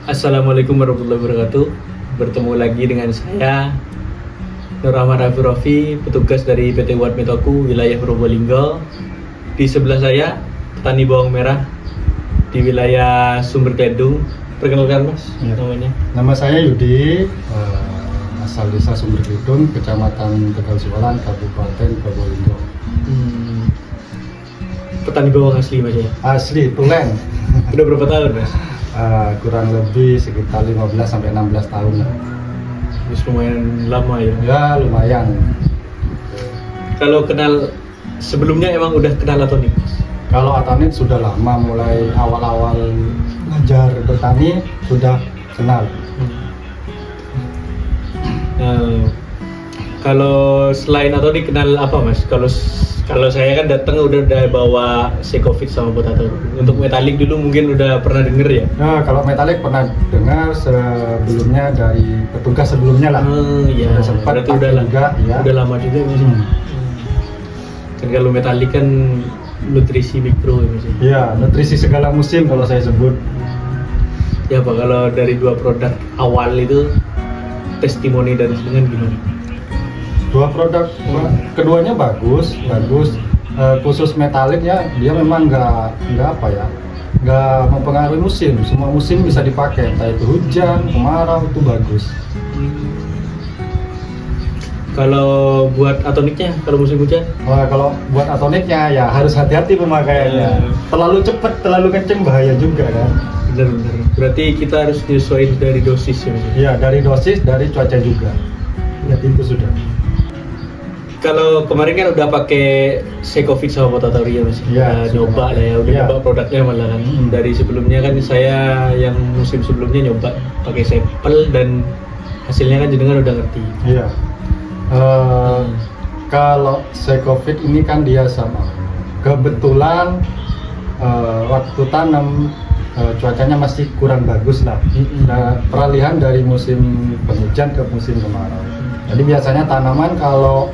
Assalamualaikum warahmatullahi wabarakatuh. Bertemu lagi dengan saya Nur Ahmad Rafi, petugas dari PT Wat Metoku wilayah Probolinggo. Di sebelah saya petani bawang merah di wilayah Sumber Kledung. Perkenalkan Mas, Ya. namanya. Nama saya Yudi, asal desa Sumber Kledung, Kecamatan Tegal Siwalan, Kabupaten Probolinggo. Petani bawang asli Mas ya. Asli Tulen. Udah berapa tahun Mas? Kurang lebih sekitar 15-16 tahun lah. Terus lumayan lama ya. Ya lumayan. Kalau kenal sebelumnya emang udah kenal atau nih? Kalau Atanit sudah lama, mulai awal-awal ngajar bertani sudah kenal. Kalau selain atau dikenal apa Mas? Kalau saya kan datang udah bawa Secofit sama Potato. Untuk metalik dulu mungkin udah pernah denger ya? Nah, kalau metalik pernah dengar sebelumnya dari petugas sebelumnya lah. Iya. Sudah sempat Berarti pakai udah juga, ya. Udah lama juga Mas. Kan kalau metalik kan nutrisi mikro ya Mas. Iya, nutrisi segala musim kalau saya sebut. Ya Pak, kalau dari dua produk awal itu testimoni dan dengan gimana? Dua produk keduanya bagus. Khusus metaliknya dia memang nggak mempengaruhi musim. Semua musim bisa dipakai, entah itu hujan, kemarau, itu bagus. Kalau buat atoniknya, kalau musim hujan? Kalau buat atoniknya ya harus hati-hati pemakaiannya. Terlalu cepat, terlalu kenceng bahaya juga kan. Benar. Berarti kita harus nyesuaiin dari dosis ya Mas? Iya, dari dosis, dari cuaca juga. Ya itu sudah. Kalau kemarin kan udah pakai Secofit sama Potatory ya Mas? Iya, Nyoba sudah. lah ya, udah Iya. nyoba produknya malah kan. Dari sebelumnya kan saya yang musim sebelumnya nyoba pakai sampel dan hasilnya kan jenengan udah ngerti. Iya. Kalau Secofit ini kan dia sama. Kebetulan waktu tanam cuacanya masih kurang bagus lah. Nah, peralihan dari musim penghujan ke musim kemarau. Jadi biasanya tanaman kalau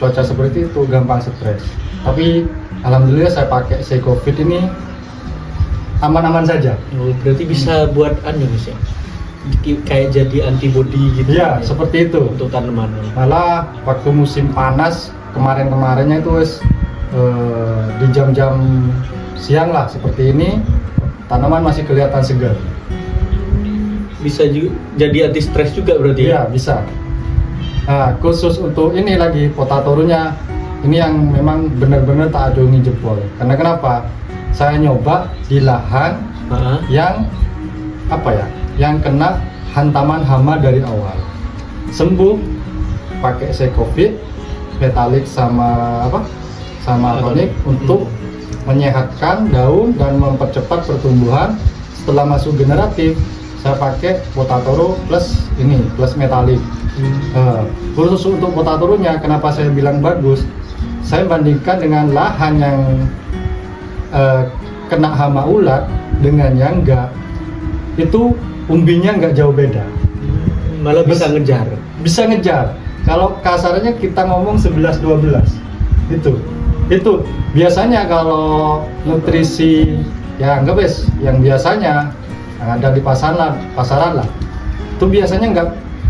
cuaca seperti itu gampang stres. Tapi alhamdulillah saya pakai Secofit ini aman-aman saja. Oh, berarti bisa buat Mas ya? Kayak jadi antibody gitu. Iya, seperti itu. Untuk tanaman. Malah waktu musim panas kemarinnya itu di jam-jam siang lah seperti ini tanaman masih kelihatan segar. Bisa juga jadi anti stres juga berarti Iya, bisa. Nah, khusus untuk ini lagi Potatorunya ini yang memang benar-benar tak acungi jempol. Karena kenapa? Saya nyoba di lahan yang yang kena hantaman hama dari awal. Sembuh pakai Secofit, metalik sama atonik untuk menyehatkan daun dan mempercepat pertumbuhan. Setelah masuk generatif, saya pakai Potatoru plus metalik. Khusus untuk Potatorunya, kenapa saya bilang bagus? Saya bandingkan dengan lahan yang kena hama ulat dengan yang enggak, itu umbinya nggak jauh beda. Malah bisa ngejar. Bisa ngejar. Kalau kasarnya kita ngomong 11-12 itu biasanya kalau nutrisi yang biasanya yang ada di pasaran lah, itu biasanya nggak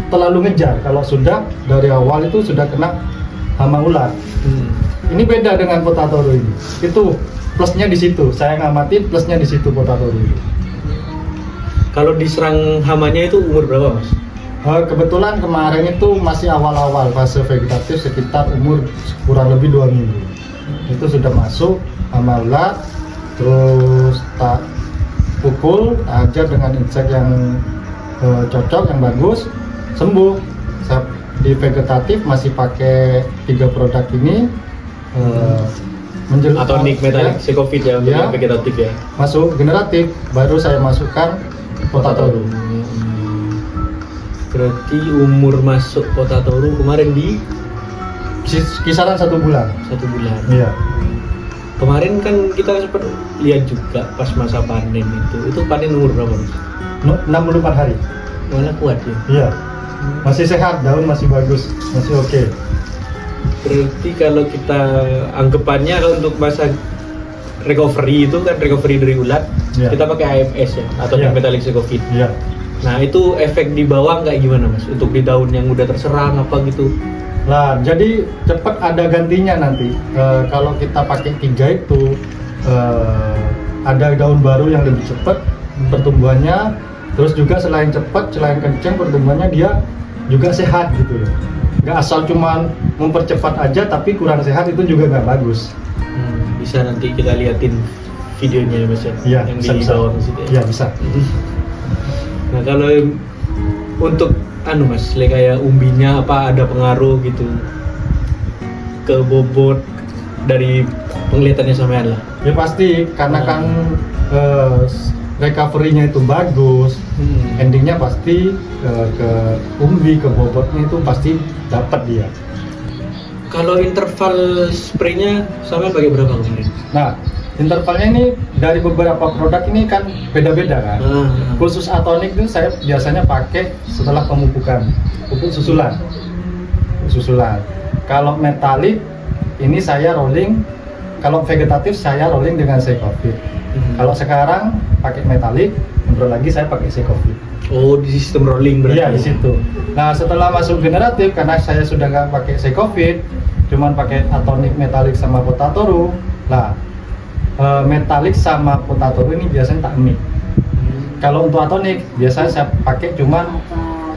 terlalu ngejar. Kalau sudah dari awal itu sudah kena hama ulat. Ini beda dengan Potatoru ini. Itu plusnya di situ. Saya ngamatin plusnya di situ Potatoru ini. Kalau diserang hamanya itu umur berapa Mas? Kebetulan kemarin itu masih awal-awal fase vegetatif, sekitar umur kurang lebih 2 minggu. Itu sudah masuk hama ulat, terus tak pukul, tak ajar dengan insek yang cocok, yang bagus, sembuh. Saya di vegetatif masih pakai 3 produk ini. Atonik, metalik, Secofit ya untuk yang vegetatif ya. Masuk generatif, baru saya masukkan Potatoru. Berarti umur masuk Potatoru kemarin di Kisaran 1 bulan. 1 bulan. Iya. Kemarin kan kita sempat lihat juga pas masa panen itu panen umur berapa Mas? 64 hari. Malah kuat ya. Iya. Masih sehat, daun masih bagus, masih oke. Berarti kalau kita anggapannya kalau untuk masa recovery itu kan recovery dari ulat, Iya. kita pakai AMS ya atau Iya. metallic secofit. Iya. Nah itu efek di bawah kayak gimana mas? Untuk di daun yang udah terserang apa gitu? Nah, jadi cepat ada gantinya nanti. Kalau kita pakai 3 itu ada daun baru yang lebih cepat pertumbuhannya. Terus juga selain cepat, selain kenceng pertumbuhannya, dia juga sehat gitu loh. Nggak asal cuman mempercepat aja tapi kurang sehat, itu juga nggak bagus. Bisa nanti kita liatin videonya ya mas ya? Iya, yang bisa, di bisa. bawah situ ya? Iya, bisa. Nah kalau untuk mas, kayak umbinya apa ada pengaruh gitu ke bobot dari penglihatannya sampean lah? Ya pasti, karena kan recovery-nya itu bagus, endingnya pasti ke umbi, ke bobotnya itu pasti dapat dia. Kalau interval spraynya sampai pakai berapa kemarin? Nah, intervalnya ini dari beberapa produk ini kan beda-beda kan. Khusus atonik itu saya biasanya pakai setelah pemupukan, pupuk susulan. Kalau metalik ini saya rolling, kalau vegetatif saya rolling dengan Secofit. Kalau sekarang pakai metalik, menurut lagi saya pakai Secofit. Oh, di sistem rolling berarti? Iya, di situ. Nah, setelah masuk generatif, karena saya sudah nggak pakai Secofit, cuman pakai atonik, metalik sama potatoru. Nah, metalik sama potatoru ini biasanya tak mix. Kalau untuk atonik, biasanya saya pakai cuman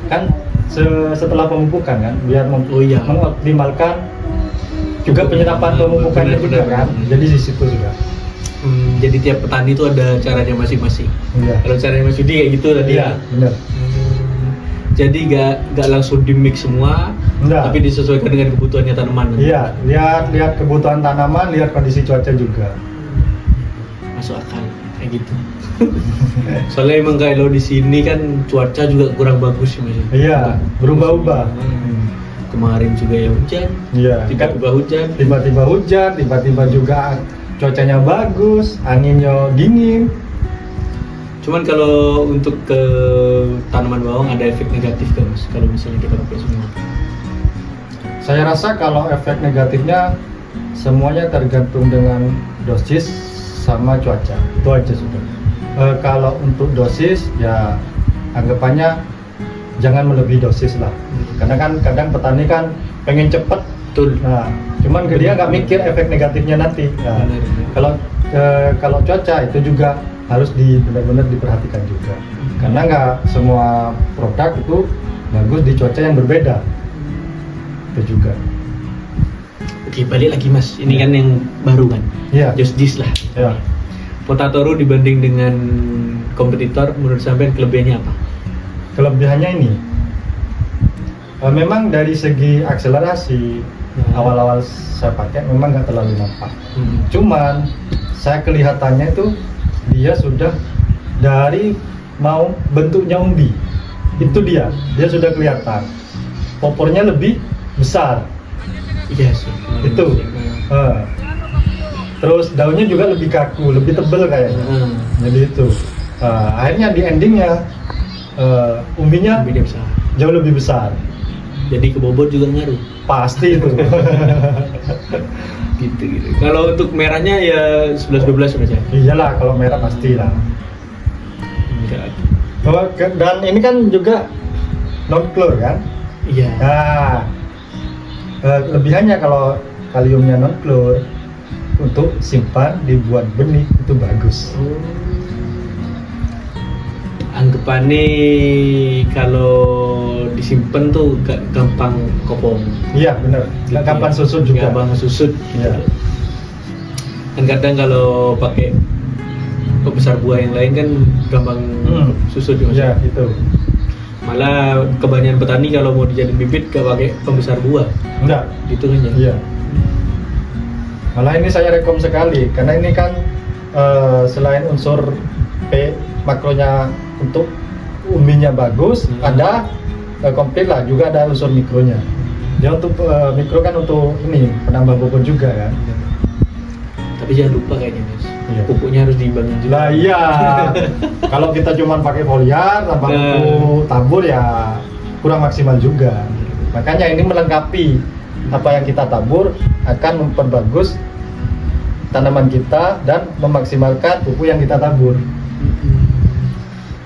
kan setelah pemupukan kan, biar mengoptimalkan juga penyerapan pemupukannya juga kan. Jadi di situ juga. Jadi tiap petani itu ada caranya masing-masing. Iya. Kalau caranya Mas Yudi kayak gitu tadi Iya, benar. Jadi nggak langsung di mix semua, Enggak. tapi disesuaikan dengan kebutuhannya tanaman. Iya, lihat kebutuhan tanaman, lihat kondisi cuaca juga. Masuk akal kayak gitu. Soalnya emang kalau di sini kan cuaca juga kurang bagus ya Mas. Iya, berubah-ubah. Kemarin juga ya hujan, Iya, tiba-tiba hujan. Tiba-tiba hujan, tiba-tiba juga cuacanya bagus, anginnya dingin. Cuman kalau untuk ke tanaman bawang ada efek negatif kan Mas kalau misalnya kita pakai semua? Saya rasa kalau efek negatifnya semuanya tergantung dengan dosis sama cuaca. Itu aja sudah. Kalau untuk dosis ya anggapannya jangan melebihi dosis lah. Karena kan kadang petani kan pengen cepet. Betul. Nah, cuman dia nggak mikir efek negatifnya nanti. Nah, kalau cuaca itu juga harus benar-benar diperhatikan juga. Karena nggak semua produk itu bagus di cuaca yang berbeda. Itu juga. Oke, balik lagi Mas. Ini kan yang baru kan? Iya. Just this lah. Ya. Potatoru dibanding dengan kompetitor, menurut sampean kelebihannya apa? Kelebihannya ini, memang dari segi akselerasi awal-awal saya pakai memang nggak terlalu nampak. Cuman saya kelihatannya itu dia sudah dari mau bentuknya umbi, itu dia sudah kelihatan. Popornya lebih besar. Iya sih. Itu. Terus daunnya juga lebih kaku, lebih tebal kayaknya. Jadi itu. Akhirnya di endingnya umbinya Beda besar. jauh lebih besar. Jadi ke bobot juga ngaruh. Pasti itu. Gitu. Kalau untuk merahnya ya 11-12 Mas ya. Iyalah, kalau merah pasti lah. Dan ini kan juga non klor kan. Iya. Nah, lebihannya kalau kaliumnya non klor untuk simpan dibuat benih itu bagus. Anggapannya kalau disimpan tuh gak gampang kopong. Iya benar. Nggak gampang susut juga. Gampang susut. Iya. Kan kadang kalau pakai pembesar buah yang lain kan gampang susut ya Mas. Iya itu. Malah kebanyakan petani kalau mau dijadiin bibit gak pakai pembesar buah. Enggak. Gitu kan ya. Iya. Malah ini saya rekom sekali karena ini kan selain unsur P makronya untuk umbinya bagus, ada komplit lah juga ada unsur mikronya. Dia untuk mikro kan untuk ini penambah bobot juga kan. Tapi jangan lupa kayaknya Mas. Iya. Pupuknya harus diimbangi juga. Lah iya. Kalau kita cuma pakai foliar tanpa pupuk tabur ya kurang maksimal juga. Makanya ini melengkapi apa yang kita tabur akan memperbagus tanaman kita dan memaksimalkan pupuk yang kita tabur.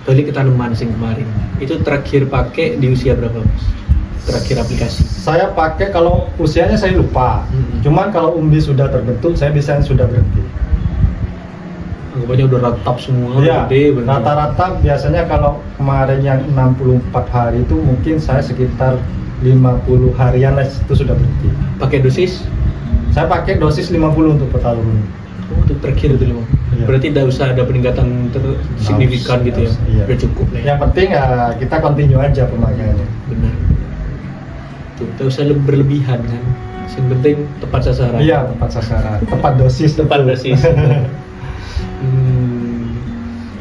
Balik ke tanaman sing kemarin. Itu terakhir pakai di usia berapa, Mas? Terakhir aplikasi. Saya pakai kalau usianya saya lupa. Cuman kalau umbi sudah terbentuk, saya bisa sudah berhenti. Anggapannya udah ratap semua, Iya, gede bener. rata-rata biasanya kalau kemarin yang 64 hari itu mungkin saya sekitar 50 harian lah itu sudah berhenti. Pakai dosis? Saya pakai dosis 50 untuk petalurun. Oh, itu terakhir itu 5. Iya. Berarti tidak usah ada peningkatan signifikan gitu ya. Iya. Udah cukup lah ya. Yang penting ya kita continue aja pemakaiannya. Benar. Tuh, tidak usah berlebihan kan. Yang penting tepat sasaran. Iya, tepat sasaran, tepat dosis. Tepat dosis.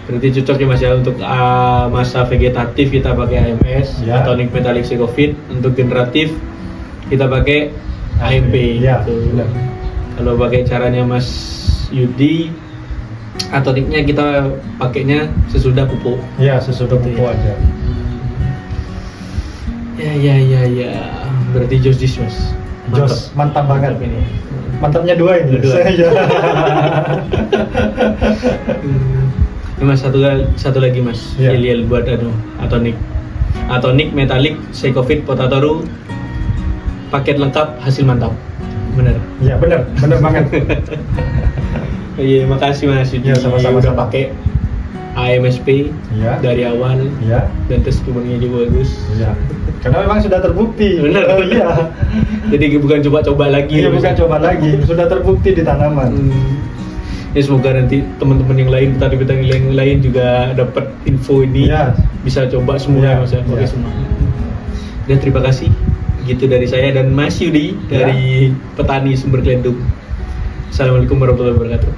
Berarti cocok ya Mas ya untuk masa vegetatif kita pakai AMS Ya. atau Tonic Metallic Secofit. Untuk generatif kita pakai AMP. Iya, gitu. benar. Kalau pakai caranya Mas Yudi, atoniknya kita pakainya sesudah pupuk. Iya, sesudah Gitu pupuk ya. aja. Ya. Berarti Jos Mas. Jos, mantap banget. ini. Mantapnya dua ini. Dua. Iya. Ini Mas satu lagi Mas. Iya. Yel buat atonik. Atonik Metallic Secofit Potatoru. Paket lengkap hasil mantap. Bener. Iya, benar banget. Iya, makasih Mas Yudi. Iya, sama-sama. Udah pakai AMSP Iya. dari awal Iya. dan testimoninya juga bagus. Iya. Karena memang sudah terbukti. Bener. Oh, iya. Jadi bukan coba-coba lagi. Iya, Mas. bukan coba lagi, sudah terbukti di tanaman. Ya semoga nanti teman-teman yang lain, petani-petani yang lain juga dapat info ini, Iya. bisa coba semua Iya, Mas ya, pakai iya. semua. Dan terima kasih gitu dari saya dan Mas Yudi dari Petani Sumber Kelendung. Assalamualaikum warahmatullahi wabarakatuh.